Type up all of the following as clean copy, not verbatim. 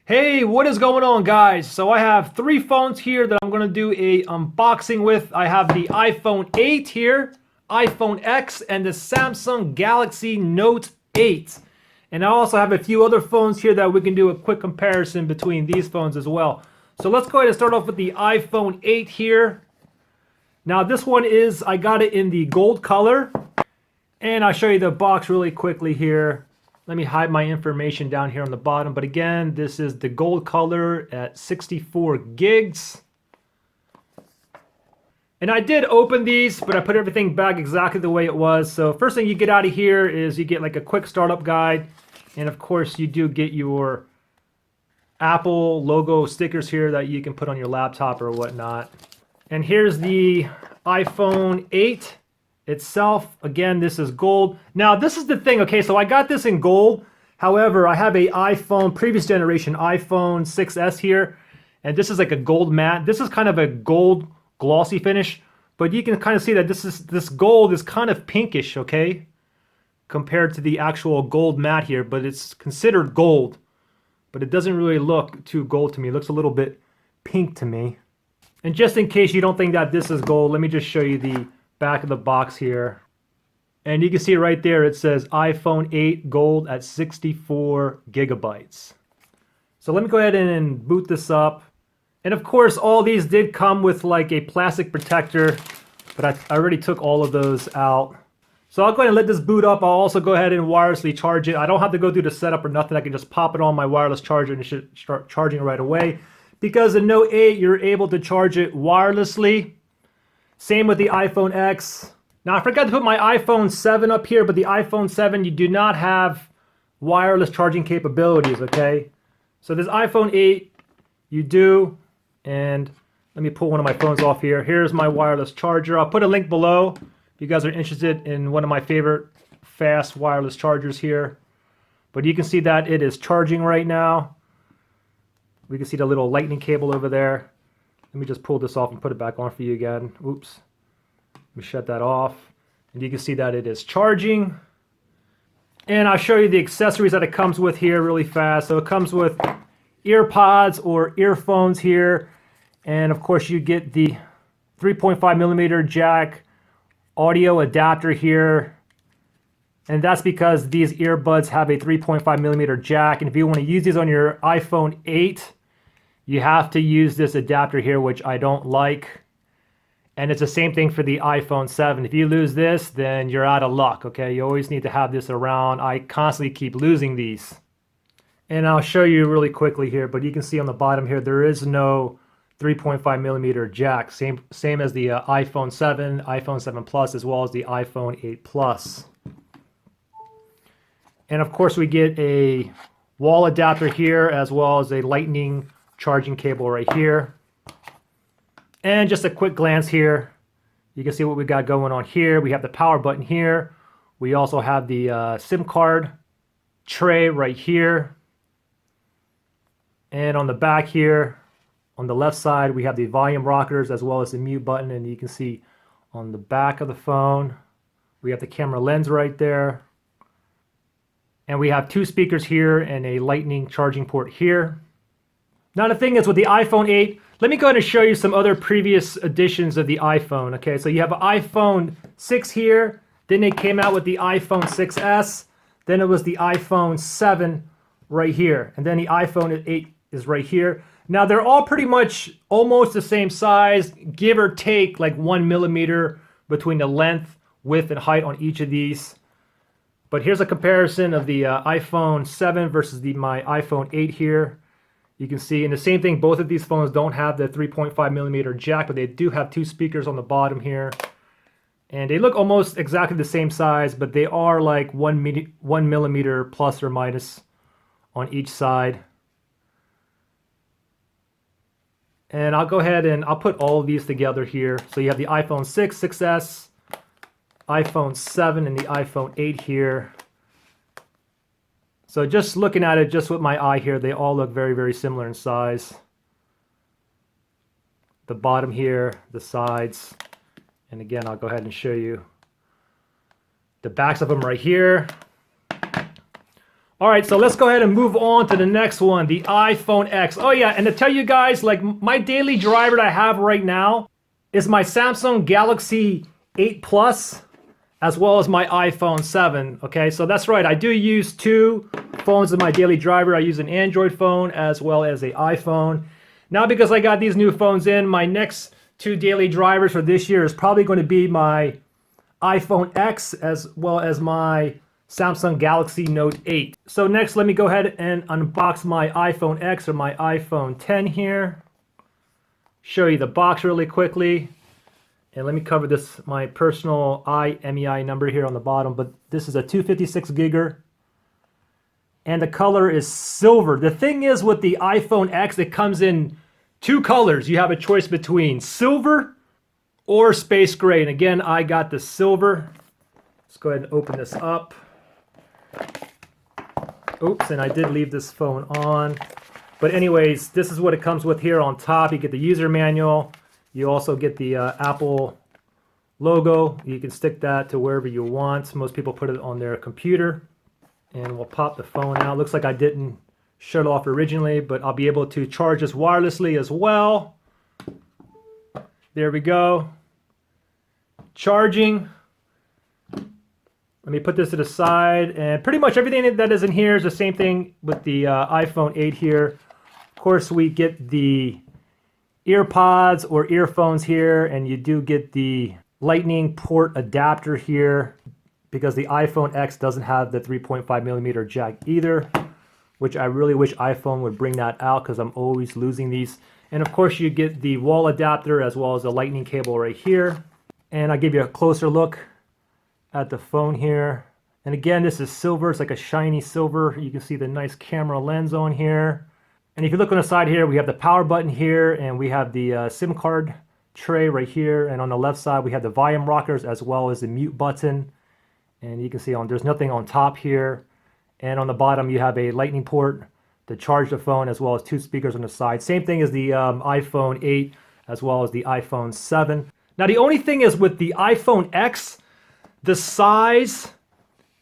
Hey, what is going on, guys? So I have three phones here that I'm going to do a unboxing with. I have the iPhone 8 here, iPhone X, and the Samsung Galaxy Note 8. And I also have a few other phones here that we can do a quick comparison between these phones as well. So let's go ahead and start off with the iPhone 8 here. Now this one I got it in the gold color. And I'll show you the box really quickly here. Let me hide my information down here on the bottom. But again, this is the gold color at 64 gigs. And I did open these, but I put everything back exactly the way it was. So first thing you get out of here is you get like a quick startup guide. And of course you do get your Apple logo stickers here that you can put on your laptop or whatnot. And here's the iPhone 8 itself. Again, this is gold. Now this is the thing, okay, so I got this in gold. However, I have a iPhone, previous generation iPhone 6s here, and this is like a gold matte. This is kind of a gold glossy finish, but you can kind of see that this gold is kind of pinkish, okay, compared to the actual gold matte here, but it's considered gold, but it doesn't really look too gold to me. It looks a little bit pink to me. And just in case you don't think that this is gold, let me just show you the back of the box here. And you can see right there it says iPhone 8 gold at 64 gigabytes. So let me go ahead and boot this up. And of course all these did come with like a plastic protector, but I already took all of those out. So I'll go ahead and let this boot up. I'll also go ahead and wirelessly charge it. I don't have to go through the setup or nothing. I can just pop it on my wireless charger and it should start charging right away. Because the Note 8 you're able to charge it wirelessly. Same with the iPhone X. Now I forgot to put my iPhone 7 up here, but the iPhone 7 you do not have wireless charging capabilities, okay? So this iPhone 8 you do, and let me pull one of my phones off here. Here's my wireless charger. I'll put a link below if you guys are interested in one of my favorite fast wireless chargers here. But you can see that it is charging right now. We can see the little lightning cable over there. Let me just pull this off and put it back on for you again. Oops. Let me shut that off. And you can see that it is charging. And I'll show you the accessories that it comes with here really fast. So it comes with ear pods or earphones here. And of course you get the 3.5 millimeter jack audio adapter here. And that's because these earbuds have a 3.5 millimeter jack. And if you want to use these on your iPhone 8, you have to use this adapter here, which I don't like. And it's the same thing for the iPhone 7. If you lose this, then you're out of luck, okay? You always need to have this around. I constantly keep losing these. And I'll show you really quickly here, but you can see on the bottom here, there is no 3.5 millimeter jack. Same as the iPhone 7, iPhone 7 Plus, as well as the iPhone 8 Plus. And of course we get a wall adapter here, as well as a lightning charging cable right here. And just a quick glance here, you can see what we got going on here. We have the power button here. We also have the SIM card tray right here. And on the back here, on the left side, we have the volume rockers as well as the mute button. And you can see on the back of the phone, we have the camera lens right there. And we have two speakers here and a lightning charging port here. Now the thing is with the iPhone 8, let me go ahead and show you some other previous editions of the iPhone. Okay, so you have an iPhone 6 here, then they came out with the iPhone 6s, then it was the iPhone 7 right here, and then the iPhone 8 is right here. Now they're all pretty much almost the same size, give or take like 1 millimeter between the length, width, and height on each of these. But here's a comparison of the iPhone 7 versus my iPhone 8 here. You can see, and the same thing, both of these phones don't have the 3.5 millimeter jack, but they do have two speakers on the bottom here. And they look almost exactly the same size, but they are like 1 millimeter plus or minus on each side. And I'll go ahead and I'll put all of these together here. So you have the iPhone 6, 6s, iPhone 7, and the iPhone 8 here. So just looking at it just with my eye here, they all look very, very similar in size. The bottom here, the sides, and again, I'll go ahead and show you the backs of them right here. All right, so let's go ahead and move on to the next one, the iPhone X. Oh yeah, and to tell you guys, like my daily driver that I have right now is my Samsung Galaxy 8 Plus as well as my iPhone 7. Okay, so that's right, I do use two phones in my daily driver. I use an Android phone as well as an iPhone. Now because I got these new phones in, my next two daily drivers for this year is probably going to be my iPhone X as well as my Samsung Galaxy Note 8. So next, let me go ahead and unbox my iPhone X or my iPhone 10 here. Show you the box really quickly. And let me cover this, my personal IMEI number here on the bottom. But this is a 256 giger. And the color is silver. The thing is with the iPhone X, it comes in two colors. You have a choice between silver or space gray. And again, I got the silver. Let's go ahead and open this up. Oops, and I did leave this phone on. But anyways, this is what it comes with here on top. You get the user manual. You also get the Apple logo. You can stick that to wherever you want. Most people put it on their computer. And we'll pop the phone out. Looks like I didn't shut it off originally, but I'll be able to charge this wirelessly as well. There we go. Charging. Let me put this to the side, and pretty much everything that is in here is the same thing with the iPhone 8 here. Of course, we get the earpods or earphones here, and you do get the lightning port adapter here because the iPhone X doesn't have the 3.5 millimeter jack either, which I really wish iPhone would bring that out because I'm always losing these. And of course, you get the wall adapter as well as the lightning cable right here. And I'll give you a closer look at the phone here. And again, this is silver. It's like a shiny silver. You can see the nice camera lens on here. And if you look on the side here, we have the power button here, and we have the SIM card tray right here. And on the left side, we have the volume rockers as well as the mute button. And you can see there's nothing on top here. And on the bottom, you have a lightning port to charge the phone as well as two speakers on the side. Same thing as the iPhone 8 as well as the iPhone 7. Now, the only thing is with the iPhone X, the size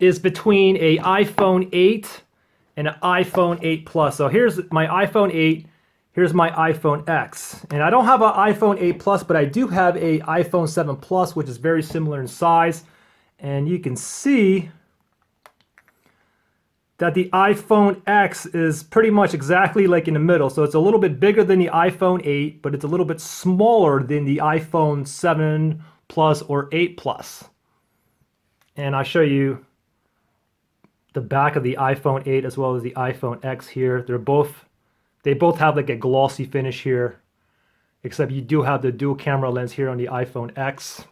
is between a iPhone 8 and an iPhone 8 Plus. So here's my iPhone 8, here's my iPhone X. And I don't have an iPhone 8 Plus, but I do have a iPhone 7 Plus, which is very similar in size. And you can see that the iPhone X is pretty much exactly like in the middle. So it's a little bit bigger than the iPhone 8, but it's a little bit smaller than the iPhone 7 Plus or 8 Plus. And I'll show you the back of the iPhone 8 as well as the iPhone X here. They both have like a glossy finish here, except you do have the dual camera lens here on the iPhone X.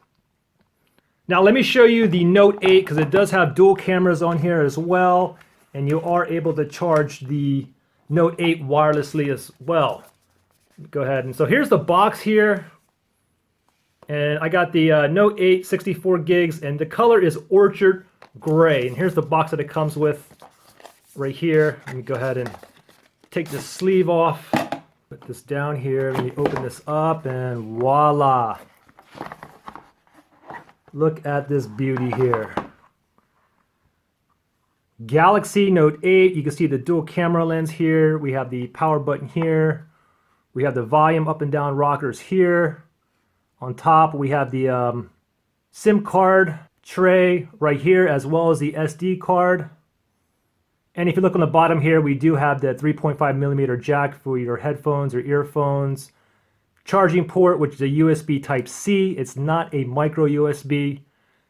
Now let me show you the Note 8 because it does have dual cameras on here as well, and you are able to charge the Note 8 wirelessly as well. Go ahead, and so here's the box here. And I got the Note 8 64 gigs, and the color is Orchard Gray. And here's the box that it comes with right here. Let me go ahead and take the sleeve off. Put this down here. Let me open this up, and voila. Look at this beauty here. Galaxy Note 8. You can see the dual camera lens here. We have the power button here. We have the volume up and down rockers here. On top, we have the SIM card tray right here, as well as the SD card. And if you look on the bottom here, we do have the 3.5 millimeter jack for your headphones or earphones. Charging port, which is a USB Type-C. It's not a micro USB.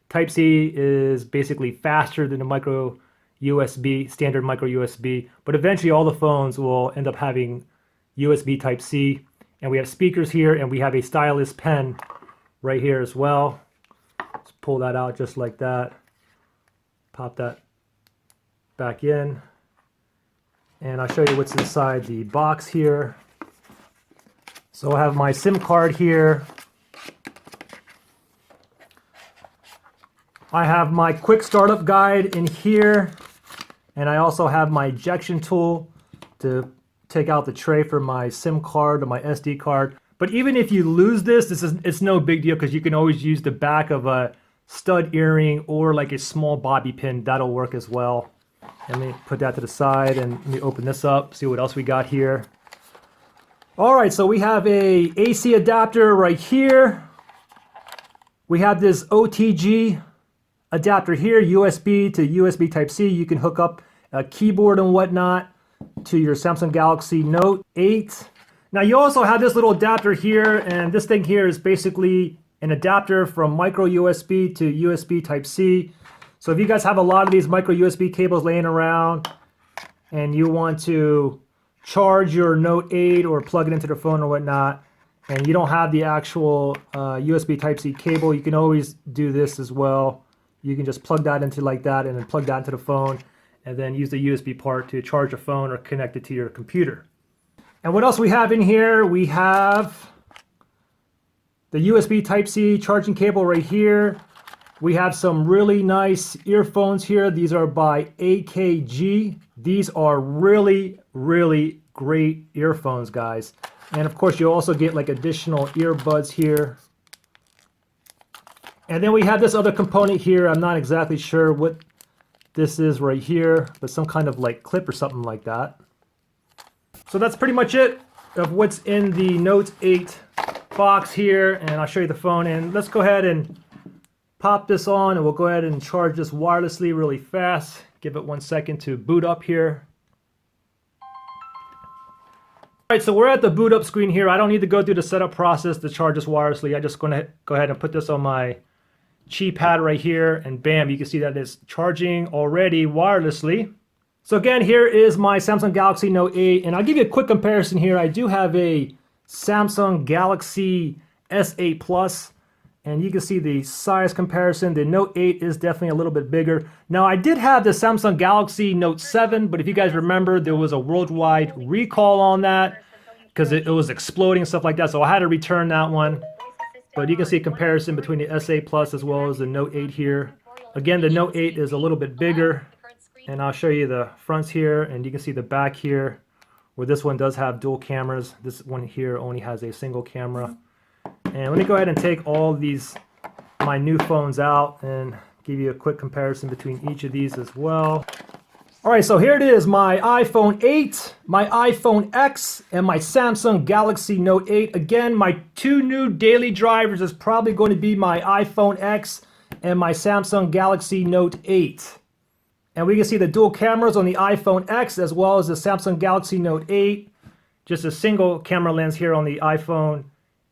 Type-C is basically faster than a micro USB, standard micro USB. But eventually all the phones will end up having USB Type-C. And we have speakers here, and we have a stylus pen right here as well. Let's pull that out just like that. Pop that back in. And I'll show you what's inside the box here. So I have my SIM card here. I have my quick startup guide in here. And I also have my ejection tool to take out the tray for my SIM card or my SD card. But even if you lose this, it's no big deal because you can always use the back of a stud earring or like a small bobby pin. That'll work as well. Let me put that to the side and let me open this up, see what else we got here. All right, so we have a AC adapter right here. We have this OTG adapter here, USB to USB Type-C. You can hook up a keyboard and whatnot to your Samsung Galaxy Note 8. Now you also have this little adapter here, and this thing here is basically an adapter from micro USB to USB Type-C. So if you guys have a lot of these micro USB cables laying around and you want to charge your Note 8 or plug it into the phone or whatnot, and you don't have the actual USB Type-C cable, you can always do this as well. You can just plug that into like that and then plug that into the phone and then use the USB part to charge the phone or connect it to your computer. And what else we have in here? We have the USB Type-C charging cable right here. We have some really nice earphones here. These are by AKG. These are really, really great earphones, guys. And of course, you'll also get like additional earbuds here. And then we have this other component here. I'm not exactly sure what this is right here, but some kind of like clip or something like that. So that's pretty much it of what's in the Note 8 box here. And I'll show you the phone. And let's go ahead and pop this on, and we'll go ahead and charge this wirelessly really fast. Give it 1 second to boot up here. All right, so we're at the boot up screen here. I don't need to go through the setup process to charge this wirelessly. I'm just going to go ahead and put this on my Qi pad right here, and bam, you can see that it's charging already wirelessly. So again, here is my Samsung Galaxy Note 8, and I'll give you a quick comparison here. I do have a Samsung Galaxy S8 Plus, and you can see the size comparison. The Note 8 is definitely a little bit bigger. Now, I did have the Samsung Galaxy Note 7, but if you guys remember, there was a worldwide recall on that because it was exploding and stuff like that, so I had to return that one. But you can see a comparison between the S8 Plus as well as the Note 8 here. Again, the Note 8 is a little bit bigger, and I'll show you the fronts here, and you can see the back here, where this one does have dual cameras. This one here only has a single camera. And let me go ahead and take all these, my new phones out, and give you a quick comparison between each of these as well. All right, so here it is, my iPhone 8, my iPhone X, and my Samsung Galaxy Note 8. Again, my two new daily drivers is probably going to be my iPhone X and my Samsung Galaxy Note 8. And we can see the dual cameras on the iPhone X as well as the Samsung Galaxy Note 8. Just a single camera lens here on the iPhone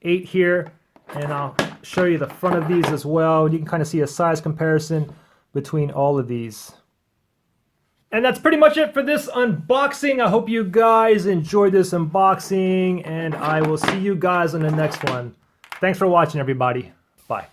8 here, and I'll show you the front of these as well. You can kind of see a size comparison between all of these. And that's pretty much it for this unboxing. I hope you guys enjoyed this unboxing, and I will see you guys on the next one. Thanks for watching, everybody. Bye.